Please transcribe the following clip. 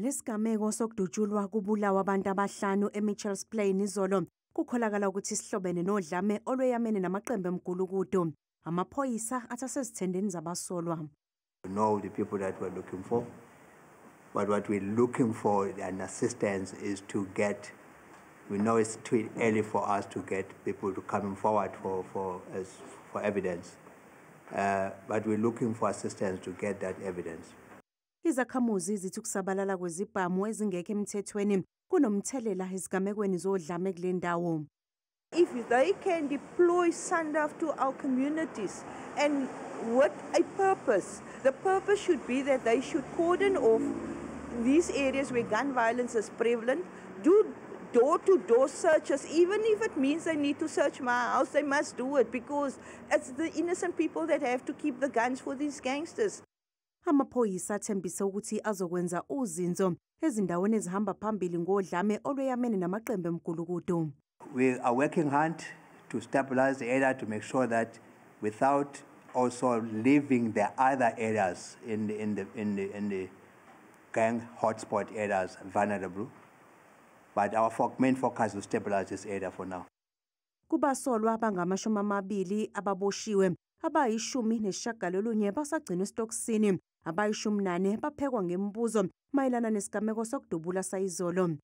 Lesigameko sokudutshulwa kubulawa abantu abahlanu eMitchells Plain izolo kukholakala ukuthi sihlobene nodlame olweyamene namaqembu emgulukudu. Amaphoyisa athi asezithendeni zabasolwa. We know the people that we're looking for, but what we're looking for and assistance is to get. We know it's too early for us to get people to come forward for evidence, but we're looking for assistance to get that evidence. Izakhamuzi zithi ukusabalala kwezibhamu ezingekho emthethweni kunomthelela ezigamekweni zodlame kule ndawo. If they can deploy SANDF to our communities and with a purpose, the purpose should be that they should cordon off these areas where gun violence is prevalent, do door-to-door searches, even if it means they need to search my house, they must do it because it's the innocent people that have to keep the guns for these gangsters. Amaphoyisa athembise ukuthi azokwenza uzinzo ezindaweni ezihamba phambili ngodlame olweyamene namaqembu emgulukudu. We are working hard to stabilize the area to make sure that without also leaving the other areas in the gang hotspot areas vulnerable. But our main focus is to stabilize this area for now. Kubasolwa abangamashumi amabili ababoshiwe, abayishagalolunye basagcinwa esitokisini, abayishumi nane baphekwa ngemibuzo mayelana nesigameko sokudubula sayizolo.